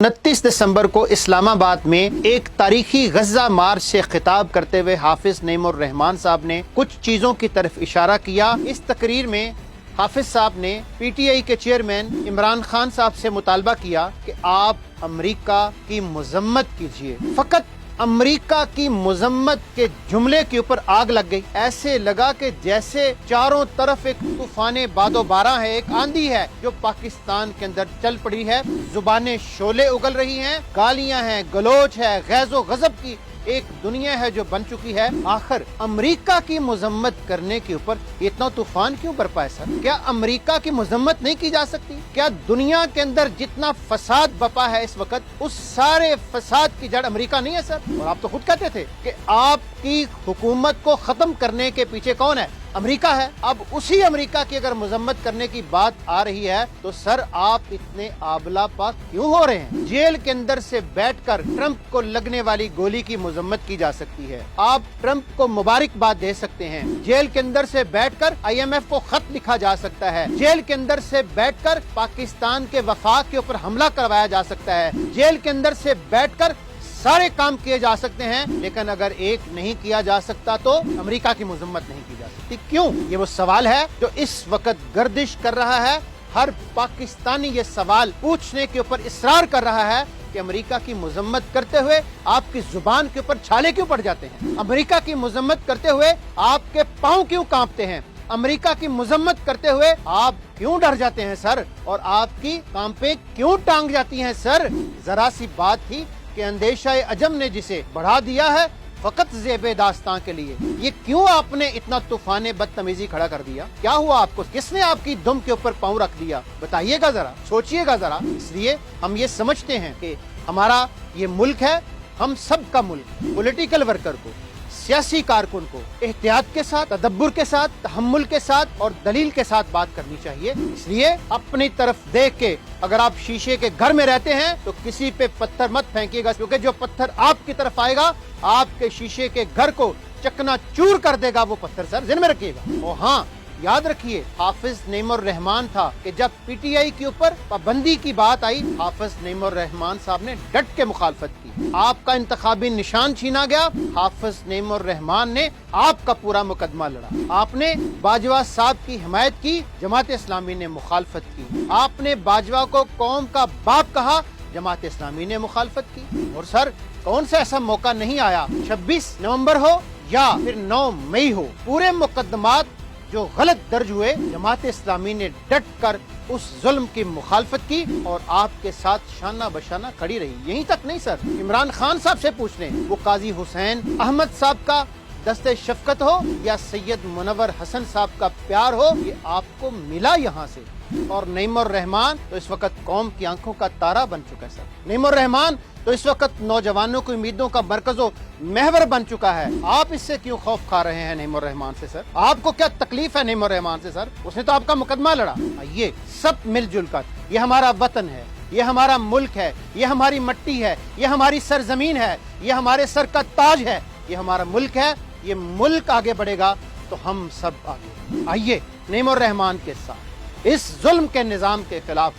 29 दिसंबर को इस्लामाबाद में एक तारीखी गज़ा मार्च से खिताब करते हुए हाफिज नईम उर रहमान साहब ने कुछ चीज़ों की तरफ इशारा किया। इस तकरीर में हाफिज साहब ने पीटीआई के चेयरमैन इमरान खान साहब से मुतालबा किया कि आप अमेरिका की मजम्मत कीजिए। फकत अमेरिका की मजम्मत के जुमले के ऊपर आग लग गई। ऐसे लगा कि जैसे चारों तरफ एक तूफाने बादो बारा है, एक आंधी है जो पाकिस्तान के अंदर चल पड़ी है। जुबानें शोले उगल रही हैं, गालियां हैं, गलोच है, गैज़ो गज़ब की एक दुनिया है जो बन चुकी है। आखिर अमेरिका की मजम्मत करने के ऊपर इतना तूफान क्यों बरपा है सर? क्या अमेरिका की मजम्मत नहीं की जा सकती? क्या दुनिया के अंदर जितना फसाद बपा है इस वक्त, उस सारे फसाद की जड़ अमेरिका नहीं है सर? और आप तो खुद कहते थे कि आपकी हुकूमत को खत्म करने के पीछे कौन है? अमेरिका है। अब उसी अमेरिका की अगर मजम्मत करने की बात आ रही है तो सर आप इतने आबला पाक क्यों हो रहे हैं? जेल के अंदर से बैठकर ट्रंप को लगने वाली गोली की मजम्मत की जा सकती है। आप ट्रंप को मुबारकबाद दे सकते हैं। जेल के अंदर से बैठकर IMF को खत लिखा जा सकता है। जेल के अंदर से बैठकर पाकिस्तान के वफाक के ऊपर हमला करवाया जा सकता है। जेल के अंदर से बैठकर सारे काम किए जा सकते हैं, लेकिन अगर एक नहीं किया जा सकता तो अमेरिका की मजम्मत नहीं की जा सकती। क्यों? ये वो सवाल है जो इस वक्त गर्दिश कर रहा है। हर पाकिस्तानी ये सवाल पूछने के ऊपर इसरार कर रहा है कि अमेरिका की मजम्मत करते हुए आपकी जुबान के ऊपर छाले क्यों पड़ जाते हैं? अमेरिका की मजम्मत करते हुए आपके पांव क्यों कांपते हैं? अमेरिका की मजम्मत करते हुए आप क्यों डर जाते हैं सर? और आपकी कांपे क्यों टांग जाती हैं सर? जरा सी बात थी कि अंदेशा अजम ने जिसे बढ़ा दिया है फकत ज़ेबे दास्तां के लिए। ये क्यों आपने इतना तूफाने बदतमीजी खड़ा कर दिया? क्या हुआ आपको? किसने आपकी दुम के ऊपर पांव रख दिया? बताइएगा जरा, सोचिएगा जरा। इसलिए हम ये समझते हैं कि हमारा ये मुल्क है, हम सब का मुल्क। पॉलिटिकल वर्कर को, सियासी कारकुन को एहतियात के साथ, तदब्बुर के साथ, तहम्मुल के साथ और दलील के साथ बात करनी चाहिए। इसलिए अपनी तरफ देख के, अगर आप शीशे के घर में रहते हैं तो किसी पे पत्थर मत फेंकिएगा, क्योंकि जो पत्थर आपकी तरफ आएगा आपके शीशे के घर को चकनाचूर कर देगा वो पत्थर सर, ज़हन में रखिएगा। और हाँ, याद रखिए, हाफिज नईम उर रहमान था कि जब पीटीआई के ऊपर पाबंदी की बात आई, हाफिज नईम उर रहमान साहब ने डट के मुखालफत की। आपका इंतखाबी निशान छीना गया, हाफिज नईम उर रहमान ने आपका पूरा मुकदमा लड़ा। आपने बाजवा साहब की हिमायत की, जमात इस्लामी ने मुखालफत की। आपने बाजवा को कौम का बाप कहा, जमात इस्लामी ने मुखालफत की। और सर, कौन सा ऐसा मौका नहीं आया, 26 नवंबर हो या फिर 9 मई हो, पूरे मुकदमात जो गलत दर्ज हुए, जमात इस्लामी ने डट कर उस जुल्म की मुखालफत की और आपके साथ शाना बशाना खड़ी रही। यहीं तक नहीं सर, इमरान खान साहब से पूछ लें, वो काजी हुसैन अहमद साहब का दस्ते शफकत हो या सैयद मुनव्वर हसन साहब का प्यार हो, ये आपको मिला यहाँ से। और नईम उर रहमान तो इस वक्त कौम की आंखों का तारा बन चुका है सर। नईम उर रहमान तो इस वक्त नौजवानों की उम्मीदों का मरकज़ो महवर बन चुका है। आप इससे क्यों खौफ खा रहे हैं नईम उर रहमान से सर? आपको क्या तकलीफ है नईम उर रहमान से सर? उसने तो आपका मुकदमा लड़ा। आइए सब मिलजुल कर, ये हमारा वतन है, ये हमारा मुल्क है, ये हमारी मट्टी है, ये हमारी सरजमीन है, ये हमारे सर का ताज है, ये हमारा मुल्क है। ये मुल्क आगे बढ़ेगा तो हम सब आगे। आइए नईम उर रहमान के साथ इस जुल्म के निजाम के खिलाफ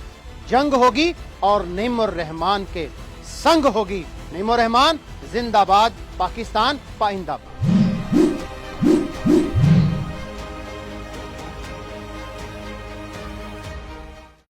जंग होगी और नईम उर रहमान के संग होगी। नईम उर रहमान जिंदाबाद, पाकिस्तान पाइंदाबाद।